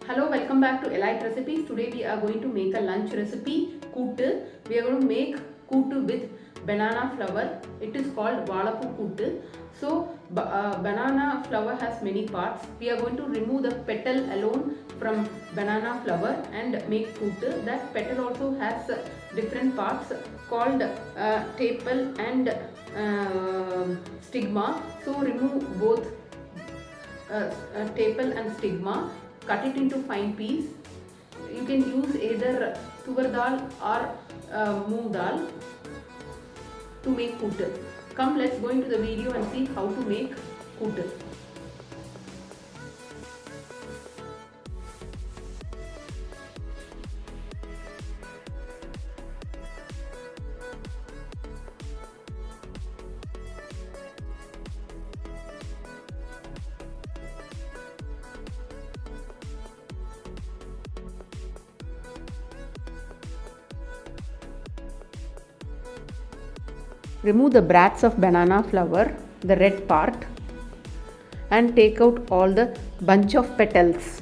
Hello, welcome back to Elite Recipes. Today we are going to make a lunch recipe, kootu. We are going to make kootu with banana flour. It is called Vazhaipoo kootu. So, banana flour has many parts. We are going to remove the petal alone from banana flour and make kootu. That petal also has different parts called tepal and stigma. So, remove both tepal and stigma, cut it into fine piece. You can use either tuvar dal or moong dal to make kootu. Come, let's go into the video and see how to make kootu. Remove the bracts of banana flour, the red part, and take out all the bunch of petals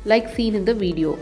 like seen in the video.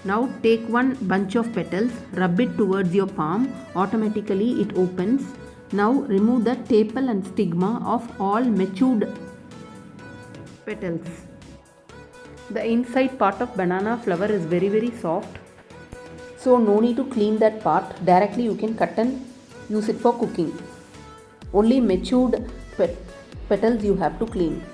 Now take one bunch of petals, rub it towards your palm, automatically it opens. Now remove the tepal and stigma of all matured petals. The inside part of banana flower is very soft, so no need to clean that part. Directly you can cut and use it for cooking. Only matured petals you have to clean.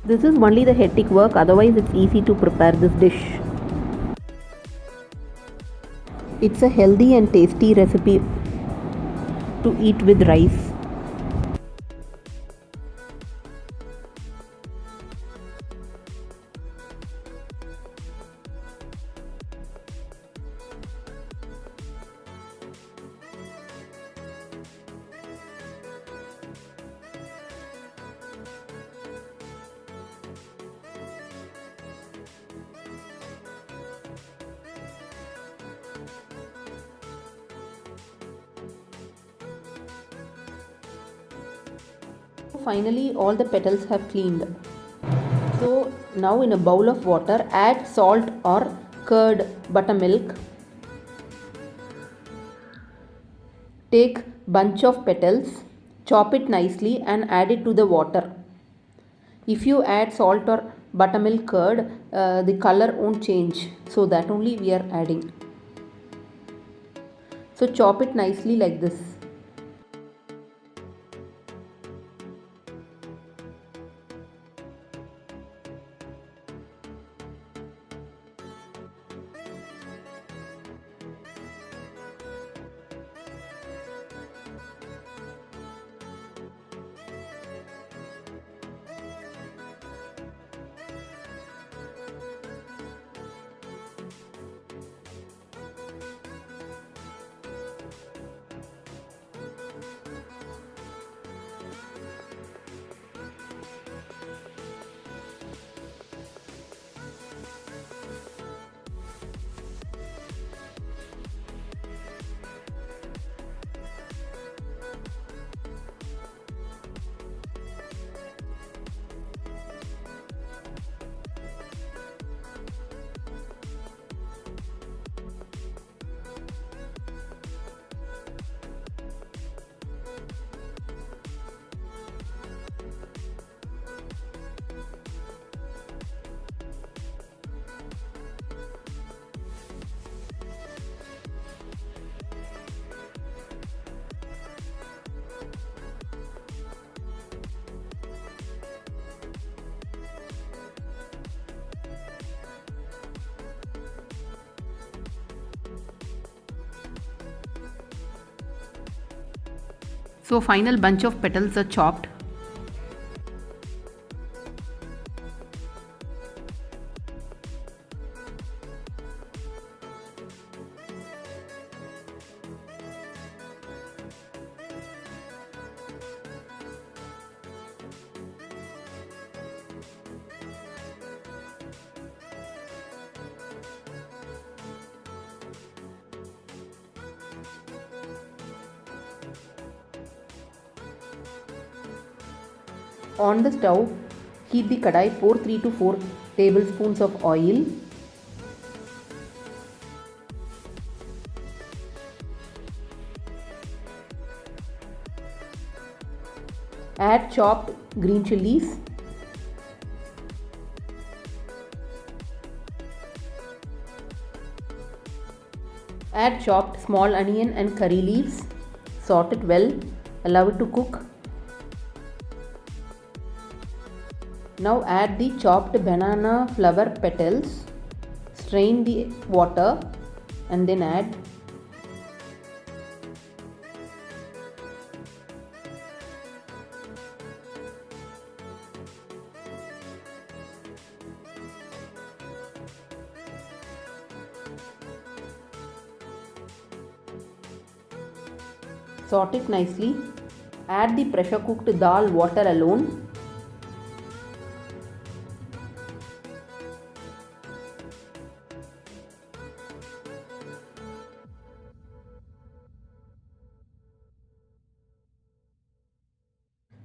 This is only the hectic work, otherwise it's easy to prepare this dish. It's a healthy and tasty recipe to eat with rice. Finally, all the petals have cleaned. So now in a bowl of water, add salt or curd, buttermilk. Take bunch of petals, chop it nicely and add it to the water. If you add salt or buttermilk curd, the color won't change. So that only we are adding. So chop it nicely like this. So final bunch of petals are chopped. On the stove, heat the kadai, pour 3 to 4 tablespoons of oil. Add chopped green chilies. Add chopped small onion and curry leaves. Saute it well. Allow it to cook. Now add the chopped banana flower petals. Strain the water and then add saute it nicely. Add the pressure cooked dal water alone.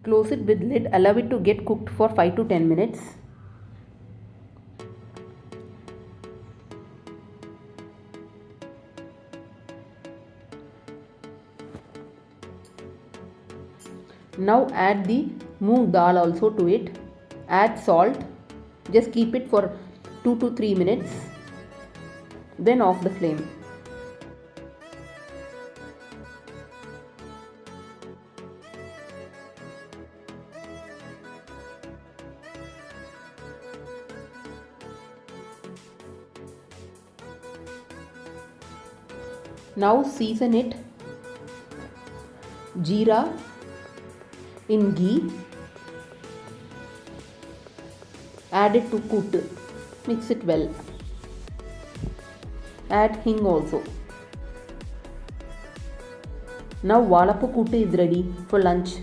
Close it with lid. Allow it to get cooked for 5 to 10 minutes. Now add the moong dal also to it. Add salt. Just keep it for 2 to 3 minutes. Then off the flame. Now season it. Jeera in ghee. Add it to kootu. Mix it well. Add hing also. Now Vazhaipoo kootu is ready for lunch.